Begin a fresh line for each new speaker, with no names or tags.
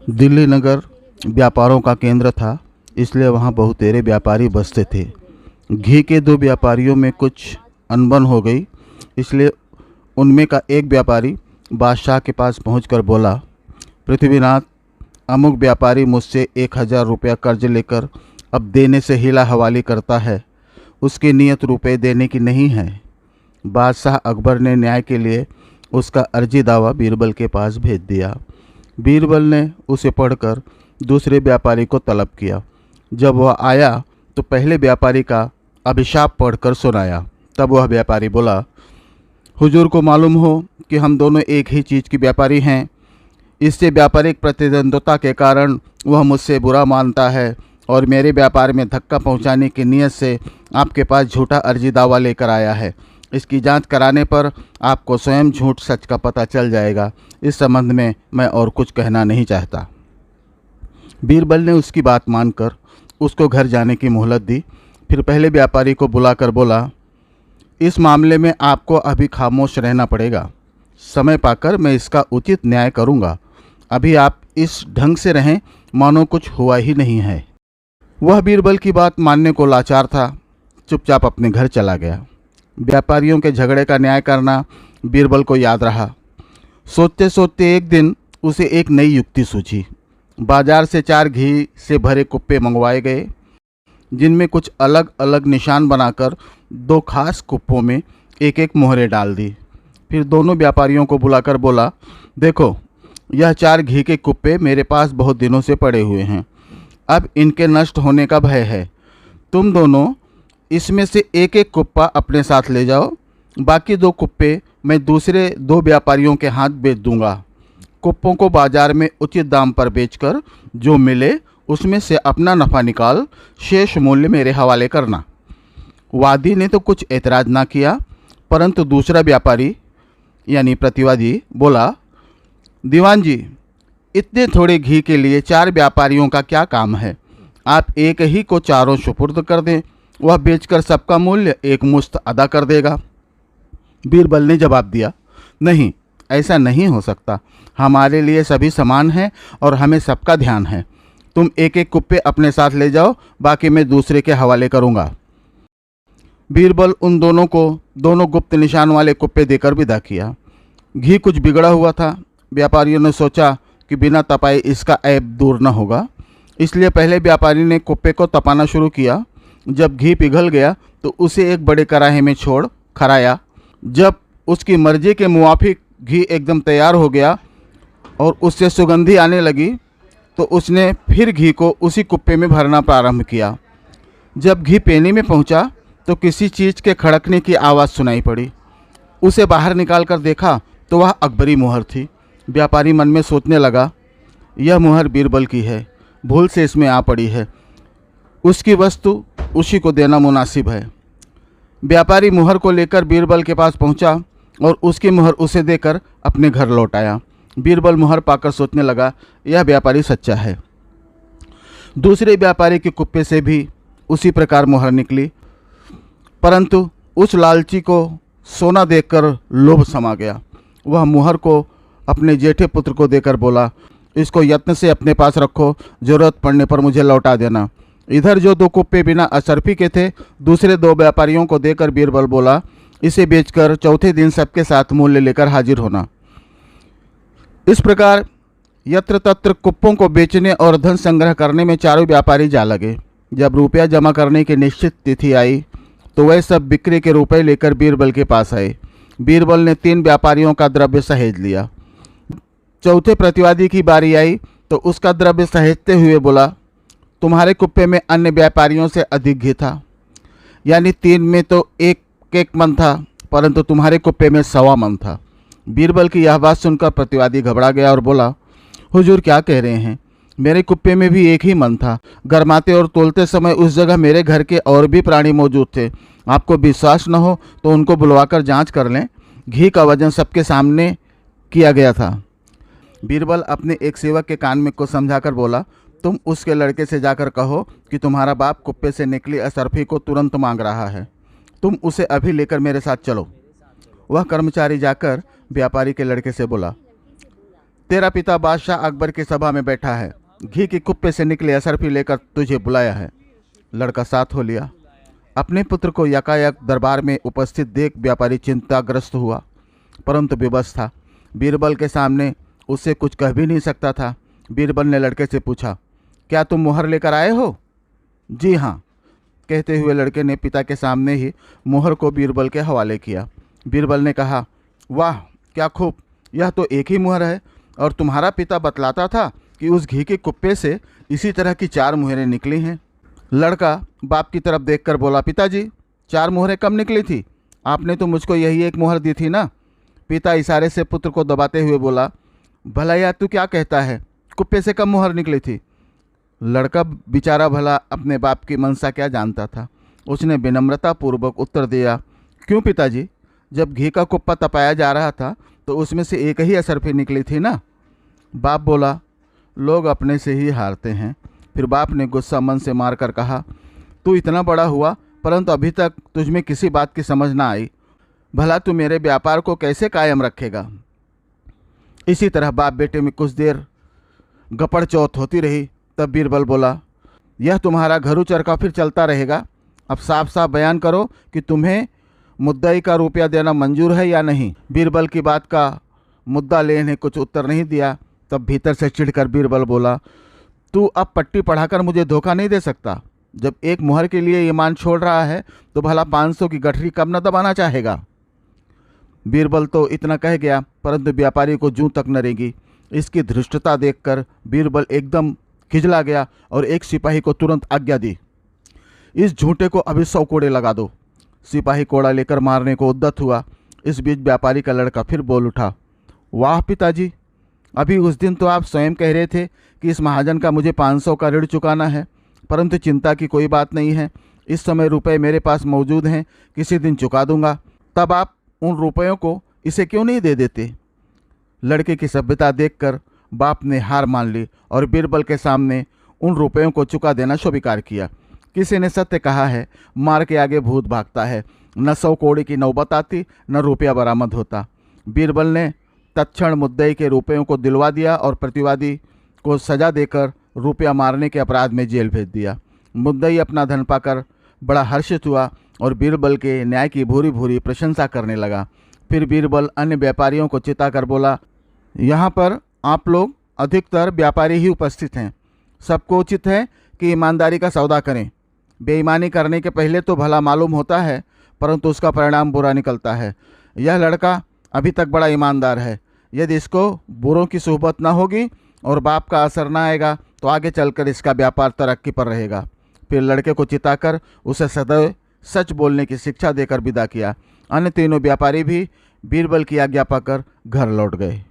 दिल्ली नगर व्यापारों का केंद्र था, इसलिए वहाँ बहुतेरे व्यापारी बसते थे। घी के दो व्यापारियों में कुछ अनबन हो गई, इसलिए उनमें का एक व्यापारी बादशाह के पास पहुंचकर बोला, पृथ्वीनाथ, अमुक व्यापारी मुझसे 1,000 रुपया कर्ज लेकर अब देने से हिला हवाली करता है। उसकी नीयत रुपए देने की नहीं है। बादशाह अकबर ने न्याय के लिए उसका अर्जी दावा बीरबल के पास भेज दिया। बीरबल ने उसे पढ़कर दूसरे व्यापारी को तलब किया। जब वह आया तो पहले व्यापारी का अभिशाप पढ़कर सुनाया। तब वह व्यापारी बोला, हुजूर को मालूम हो कि हम दोनों एक ही चीज़ के व्यापारी हैं। इससे व्यापारिक प्रतिद्वंद्विता के कारण वह मुझसे बुरा मानता है और मेरे व्यापार में धक्का पहुंचाने की नीयत से आपके पास झूठा अर्जी दावा लेकर आया है। इसकी जांच कराने पर आपको स्वयं झूठ सच का पता चल जाएगा। इस संबंध में मैं और कुछ कहना नहीं चाहता। बीरबल ने उसकी बात मानकर उसको घर जाने की मोहलत दी। फिर पहले व्यापारी को बुलाकर बोला, इस मामले में आपको अभी खामोश रहना पड़ेगा। समय पाकर मैं इसका उचित न्याय करूंगा। अभी आप इस ढंग से रहें मानो कुछ हुआ ही नहीं है। वह बीरबल की बात मानने को लाचार था, चुपचाप अपने घर चला गया। व्यापारियों के झगड़े का न्याय करना बीरबल को याद रहा। सोचते सोचते एक दिन उसे एक नई युक्ति सूझी। बाजार से 4 घी से भरे कुप्पे मंगवाए गए, जिनमें कुछ अलग अलग निशान बनाकर 2 खास कुप्पों में एक एक मोहरें डाल दी। फिर दोनों व्यापारियों को बुलाकर बोला, देखो, यह 4 घी के कुप्पे मेरे पास बहुत दिनों से पड़े हुए हैं। अब इनके नष्ट होने का भय है। तुम दोनों इसमें से एक एक कुप्पा अपने साथ ले जाओ। बाकी 2 कुप्पे मैं दूसरे 2 व्यापारियों के हाथ बेच दूंगा। कुप्पों को बाजार में उचित दाम पर बेचकर जो मिले उसमें से अपना नफ़ा निकाल शेष मूल्य मेरे हवाले करना। वादी ने तो कुछ एतराज़ ना किया, परंतु दूसरा व्यापारी यानी प्रतिवादी बोला, दीवान जी, इतने थोड़े घी के लिए 4 व्यापारियों का क्या काम है। आप एक ही को चारों सुपुर्द कर दें, वह बेचकर सबका मूल्य एक मुश्त अदा कर देगा। बीरबल ने जवाब दिया, नहीं, ऐसा नहीं हो सकता। हमारे लिए सभी समान हैं और हमें सबका ध्यान है। तुम एक एक कुप्पे अपने साथ ले जाओ, बाकी मैं दूसरे के हवाले करूँगा। बीरबल उन दोनों को दोनों गुप्त निशान वाले कुप्पे देकर विदा किया। घी कुछ बिगड़ा हुआ था। व्यापारियों ने सोचा कि बिना तपाए इसका ऐब दूर न होगा, इसलिए पहले व्यापारी ने कुप्पे को तपाना शुरू किया। जब घी पिघल गया तो उसे एक बड़े कढ़ाई में छोड़ खराया। जब उसकी मर्जी के मुवाफिक घी एकदम तैयार हो गया और उससे सुगंधी आने लगी तो उसने फिर घी को उसी कुप्पे में भरना प्रारंभ किया। जब घी पेनी में पहुंचा तो किसी चीज़ के खड़कने की आवाज़ सुनाई पड़ी। उसे बाहर निकाल कर देखा तो वह अकबरी मुहर थी। व्यापारी मन में सोचने लगा, यह मुहर बीरबल की है, भूल से इसमें आ पड़ी है। उसकी वस्तु उसी को देना मुनासिब है। व्यापारी मुहर को लेकर बीरबल के पास पहुंचा और उसकी मुहर उसे देकर अपने घर लौट आया। बीरबल मुहर पाकर सोचने लगा, यह व्यापारी सच्चा है। दूसरे व्यापारी के कुप्पे से भी उसी प्रकार मुहर निकली, परंतु उस लालची को सोना देखकर लोभ समा गया। वह मुहर को अपने जेठे पुत्र को देकर बोला, इसको यत्न से अपने पास रखो, जरूरत पड़ने पर मुझे लौटा देना। इधर जो 2 कुप्पे बिना असरफी के थे, दूसरे 2 व्यापारियों को देकर बीरबल बोला, इसे बेचकर चौथे दिन सबके साथ मूल्य लेकर हाजिर होना। इस प्रकार यत्र तत्र कुप्पों को बेचने और धन संग्रह करने में चारों व्यापारी जा लगे। जब रुपया जमा करने की निश्चित तिथि आई तो वह सब बिक्री के रुपए लेकर बीरबल के पास आए। बीरबल ने 3 व्यापारियों का द्रव्य सहेज लिया। चौथे प्रतिवादी की बारी आई तो उसका द्रव्य सहेजते हुए बोला, तुम्हारे कुप्पे में अन्य व्यापारियों से अधिक घी था, यानी 3 में तो एक मन था, परंतु तुम्हारे कुप्पे में 1.25 मन था। बीरबल की यह बात सुनकर प्रतिवादी घबरा गया और बोला, हुजूर क्या कह रहे हैं, मेरे कुप्पे में भी 1 ही मन था। गरमाते और तोलते समय उस जगह मेरे घर के और भी प्राणी मौजूद थे। आपको विश्वास न हो तो उनको बुलवाकर जांच कर लें। घी का वजन सबके सामने किया गया था। बीरबल अपने एक सेवक के कान में कुछ समझाकर बोला, तुम उसके लड़के से जाकर कहो कि तुम्हारा बाप कुप्पे से निकली असरफी को तुरंत मांग रहा है। तुम उसे अभी लेकर मेरे साथ चलो। वह कर्मचारी जाकर व्यापारी के लड़के से बोला, तेरा पिता बादशाह अकबर की सभा में बैठा है, घी के कुप्पे से निकले असरफी लेकर तुझे बुलाया है। लड़का साथ हो लिया। अपने पुत्र को यकायक दरबार में उपस्थित देख व्यापारी चिंताग्रस्त हुआ, परंतु विवश था। बीरबल के सामने उससे कुछ कह भी नहीं सकता था। बीरबल ने लड़के से पूछा, क्या तुम मुहर लेकर आए हो? जी हाँ, कहते हुए लड़के ने पिता के सामने ही मुहर को बीरबल के हवाले किया। बीरबल ने कहा, वाह क्या खूब, यह तो एक ही मुहर है, और तुम्हारा पिता बतलाता था कि उस घी के कुप्पे से इसी तरह की 4 मुहरें निकली हैं। लड़का बाप की तरफ देखकर बोला, पिताजी 4 मुहरें कब निकली थी? आपने तो मुझको यही एक मुहर दी थी ना। पिता इशारे से पुत्र को दबाते हुए बोला, भला यार तू क्या कहता है, कुप्पे से कब मुहर निकली थी? लड़का बेचारा भला अपने बाप की मनसा क्या जानता था। उसने विनम्रता पूर्वक उत्तर दिया, क्यों पिताजी, जब घी का कुप्पा तपाया जा रहा था तो उसमें से एक ही असरफी निकली थी ना। बाप बोला, लोग अपने से ही हारते हैं। फिर बाप ने गुस्सा मन से मारकर कहा, तू इतना बड़ा हुआ परंतु अभी तक तुझमें किसी बात की समझ ना आई। भला तू मेरे व्यापार को कैसे कायम रखेगा? इसी तरह बाप बेटे में कुछ देर गपड़ चौथ होती रही। तब बीरबल बोला, यह तुम्हारा घरू चरखा फिर चलता रहेगा। अब साफ साफ बयान करो कि तुम्हें मुद्दई का रुपया देना मंजूर है या नहीं। बीरबल की बात का मुद्दा ले ने कुछ उत्तर नहीं दिया। तब भीतर से चिढ़कर बीरबल बोला, तू अब पट्टी पढ़ाकर मुझे धोखा नहीं दे सकता। जब एक मुहर के लिए ईमान छोड़ रहा है तो भला 500 की गठरी कब न दबाना चाहेगा। बीरबल तो इतना कह गया, परंतु व्यापारी को जूं तक न रेंगी। इसकी धृष्टता देखकर बीरबल एकदम खिजला गया और एक सिपाही को तुरंत आज्ञा दी, इस झूठे को अभी 100 कोड़े लगा दो। सिपाही कोड़ा लेकर मारने को उद्यत हुआ। इस बीच व्यापारी का लड़का फिर बोल उठा, वाह पिताजी, अभी उस दिन तो आप स्वयं कह रहे थे कि इस महाजन का मुझे 500 का ऋण चुकाना है, परंतु चिंता की कोई बात नहीं है। इस समय रुपए मेरे पास मौजूद हैं, किसी दिन चुका दूंगा। तब आप उन रुपयों को इसे क्यों नहीं दे देते? लड़के की सभ्यता देखकर बाप ने हार मान ली और बीरबल के सामने उन रुपयों को चुका देना स्वीकार किया। किसी ने सत्य कहा है, मार के आगे भूत भागता है। न 100 कोड़े की नौबत आती, न रुपया बरामद होता। बीरबल ने तत्क्षण मुद्दई के रुपयों को दिलवा दिया और प्रतिवादी को सजा देकर रुपया मारने के अपराध में जेल भेज दिया। मुद्दई अपना धन पाकर बड़ा हर्षित हुआ और बीरबल के न्याय की भूरी भूरी प्रशंसा करने लगा। फिर बीरबल अन्य व्यापारियों को चिताकर बोला, यहाँ पर आप लोग अधिकतर व्यापारी ही उपस्थित हैं। सबको उचित है कि ईमानदारी का सौदा करें। बेईमानी करने के पहले तो भला मालूम होता है, परंतु उसका परिणाम बुरा निकलता है। यह लड़का अभी तक बड़ा ईमानदार है। यदि इसको बुरों की सोहबत ना होगी और बाप का असर ना आएगा तो आगे चलकर इसका व्यापार तरक्की पर रहेगा। फिर लड़के को चिताकर उसे सदैव सच बोलने की शिक्षा देकर विदा किया। अन्य तीनों व्यापारी भी बीरबल की आज्ञा पाकर घर लौट गए।